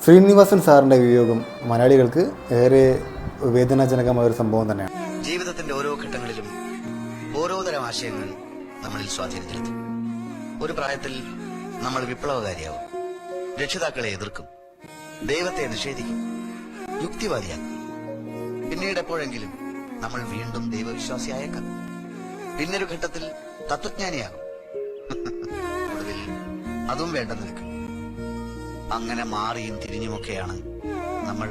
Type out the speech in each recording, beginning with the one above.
ശ്രീനിവാസൻ സാറിൻ്റെ വിയോഗം മലയാളികൾക്ക് ഏറെ വേദനാജനകമായ ഒരു സംഭവം തന്നെയാണ്. ജീവിതത്തിന്റെ ഓരോ ഘട്ടങ്ങളിലും ഓരോ തരം ആശയങ്ങൾ നമ്മളിൽ സ്വാധീനം ചെലുത്തും. ഒരു പ്രായത്തിൽ നമ്മൾ വിപ്ലവകാരിയാവും, രക്ഷിതാക്കളെ എതിർക്കും, ദൈവത്തെ നിഷേധിക്കും, യുക്തിവാദിയാക്കും. പിന്നീട് എപ്പോഴെങ്കിലും നമ്മൾ വീണ്ടും ദൈവവിശ്വാസിയായേക്കാം. പിന്നൊരു ഘട്ടത്തിൽ തത്വജ്ഞാനിയാകും. ഒടുവിൽ അതും വേണ്ടെന്ന് വെക്കും. അങ്ങനെ മാറിയും തിരിഞ്ഞുമൊക്കെയാണ് നമ്മൾ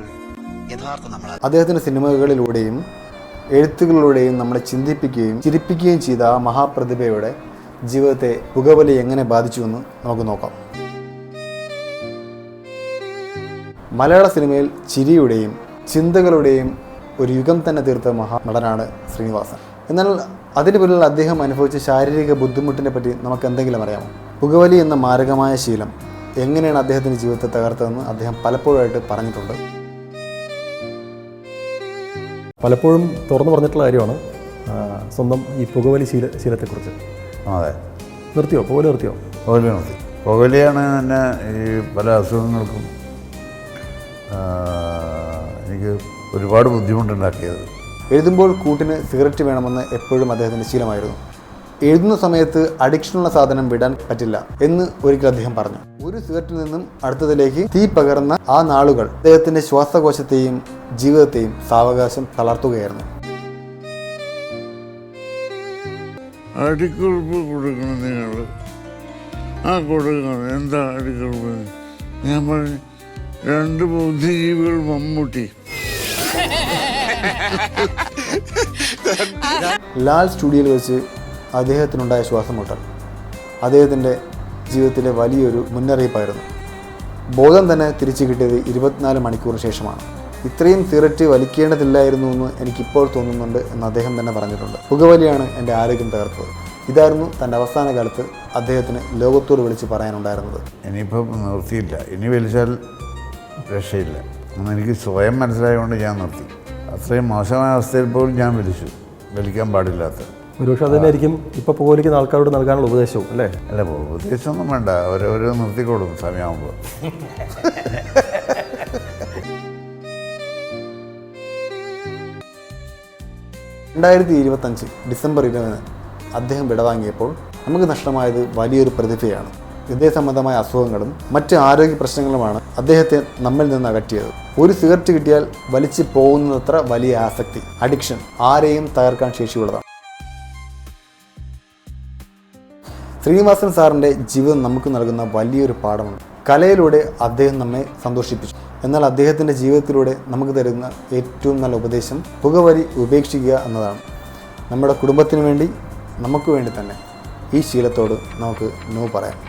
യഥാർത്ഥ നമ്മൾ. അദ്ദേഹത്തിന്റെ സിനിമകളിലൂടെയും എഴുത്തുകളിലൂടെയും നമ്മളെ ചിന്തിപ്പിക്കുകയും ചിരിപ്പിക്കുകയും ചെയ്ത ആ മഹാപ്രതിഭയുടെ ജീവിതത്തെ പുകവലി എങ്ങനെ ബാധിച്ചുവെന്ന് നമുക്ക് നോക്കാം. മലയാള സിനിമയിൽ ചിരിയുടെയും ചിന്തകളുടെയും ഒരു യുഗം തന്നെ തീർത്ത മഹാനടനാണ് ശ്രീനിവാസൻ. എന്നാൽ അതിന് പിന്നിൽ അദ്ദേഹം അനുഭവിച്ച ശാരീരിക ബുദ്ധിമുട്ടിനെ പറ്റി നമുക്ക് എന്തെങ്കിലും അറിയാമോ? പുകവലി എന്ന മാരകമായ ശീലം എങ്ങനെയാണ് അദ്ദേഹത്തിൻ്റെ ജീവിതത്തെ തകർത്തതെന്ന് അദ്ദേഹം പലപ്പോഴായിട്ട് പറഞ്ഞിട്ടുണ്ട്. പലപ്പോഴും തുറന്നു പറഞ്ഞിട്ടുള്ള കാര്യമാണ് സ്വന്തം ഈ പുകവലി ശീലത്തെക്കുറിച്ച്. അതെ, നിർത്തിയോ? പുകവലി നിർത്തിയോ? പുകവലി നിർത്തി. പുകവലിയാണ് തന്നെ ഈ പല അസുഖങ്ങൾക്കും എനിക്ക് ഒരുപാട് ബുദ്ധിമുട്ടുണ്ടാക്കിയത്. എഴുതുമ്പോൾ കൂട്ടിന് സിഗരറ്റ് വേണമെന്ന് എപ്പോഴും അദ്ദേഹത്തിൻ്റെ ശീലമായിരുന്നു. എഴുതുന്ന സമയത്ത് അഡിക്ഷനുള്ള സാധനം വിടാൻ പറ്റില്ല എന്ന് ഒരിക്കൽ അദ്ദേഹം പറഞ്ഞു. ഒരു സിഗരറ്റിൽ നിന്നും അടുത്തതിലേക്ക് തീ പകർന്ന ആ നാളുകൾ അദ്ദേഹത്തിൻ്റെ ശ്വാസകോശത്തെയും ജീവിതത്തെയും സാവകാശം തളർത്തുകയായിരുന്നു. അടിക്കുറിപ്പ് കൊടുക്കണം നിങ്ങൾ, ആ കൊടുക്കണം. എന്താ അടിക്കുറിപ്പ്? ഞാൻ പറഞ്ഞു, 2 ബുദ്ധിജീവികൾ മമ്മൂട്ടി. ലാൽ സ്റ്റുഡിയോയിൽ വെച്ച് അദ്ദേഹത്തിനുണ്ടായ ശ്വാസമുട്ടൽ അദ്ദേഹത്തിൻ്റെ ജീവിതത്തിലെ വലിയൊരു മുന്നറിയിപ്പായിരുന്നു. ബോധം തന്നെ തിരിച്ചു കിട്ടിയത് 24 മണിക്കൂറിന് ശേഷമാണ്. ഇത്രയും സിഗരറ്റ് വലിക്കേണ്ടതില്ലായിരുന്നു എന്ന് എനിക്കിപ്പോൾ തോന്നുന്നുണ്ട് എന്ന് അദ്ദേഹം തന്നെ പറഞ്ഞിട്ടുണ്ട്. പുകവലിയാണ് എൻ്റെ ആരോഗ്യം തകർത്തത്. ഇതായിരുന്നു തൻ്റെ അവസാന കാലത്ത് അദ്ദേഹത്തിന് ലോകത്തോട് വിളിച്ച് പറയാനുണ്ടായിരുന്നത്. ഇനിയിപ്പം നിർത്തിയില്ല, ഇനി വലിച്ചാൽ രക്ഷയില്ല എന്ന് എനിക്ക് സ്വയം മനസ്സിലായതുകൊണ്ട് ഞാൻ നിർത്തി. അത്രയും മോശമായ അവസ്ഥയിൽ പോലും ഞാൻ വലിക്കാൻ പാടില്ലാത്ത. ഒരുപക്ഷെ അതുതന്നെയായിരിക്കും ഇപ്പോൾ പുകവലിക്കുന്ന ആൾക്കാരോട് നൽകാനുള്ള ഉപദേശവും, അല്ലേ? അല്ല, ഉപദേശമൊന്നും വേണ്ട, അവരവർ നിർത്തിക്കോളും സമയമാകുമ്പോൾ. 2025 ഡിസംബർ 20 അദ്ദേഹം വിടവാങ്ങിയപ്പോൾ നമുക്ക് നഷ്ടമായത് വലിയൊരു പ്രതിഭയാണ്. ഹൃദയ സംബന്ധമായ അസുഖങ്ങളും മറ്റ് ആരോഗ്യ പ്രശ്നങ്ങളുമാണ് അദ്ദേഹത്തെ നമ്മിൽ നിന്ന് അകറ്റിയത്. ഒരു സിഗരറ്റ് കിട്ടിയാൽ വലിച്ചു പോകുന്നത്ര വലിയ ആസക്തി, അഡിക്ഷൻ ആരെയും തകർക്കാൻ ശേഷിയുള്ളതാണ്. ശ്രീനിവാസൻ സാറിൻ്റെ ജീവിതം നമുക്ക് നൽകുന്ന വലിയൊരു പാഠമാണ്. കലയിലൂടെ അദ്ദേഹം നമ്മെ സന്തോഷിപ്പിച്ചു. എന്നാൽ അദ്ദേഹത്തിൻ്റെ ജീവിതത്തിലൂടെ നമുക്ക് തരുന്ന ഏറ്റവും നല്ല ഉപദേശം പുകവലി ഉപേക്ഷിക്കുക എന്നതാണ്. നമ്മുടെ കുടുംബത്തിന് വേണ്ടി, നമുക്ക് വേണ്ടി തന്നെ ഈ ശീലത്തോട് നമുക്ക് നോ പറയാം.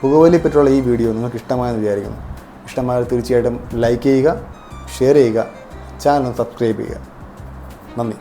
പുകവലിയെ പറ്റിയുള്ള ഈ വീഡിയോ നിങ്ങൾക്ക് ഇഷ്ടമായെന്ന് വിചാരിക്കുന്നു. ഇഷ്ടമായാൽ തീർച്ചയായിട്ടും ലൈക്ക് ചെയ്യുക, ഷെയർ ചെയ്യുക, ചാനൽ സബ്സ്ക്രൈബ് ചെയ്യുക. നന്ദി.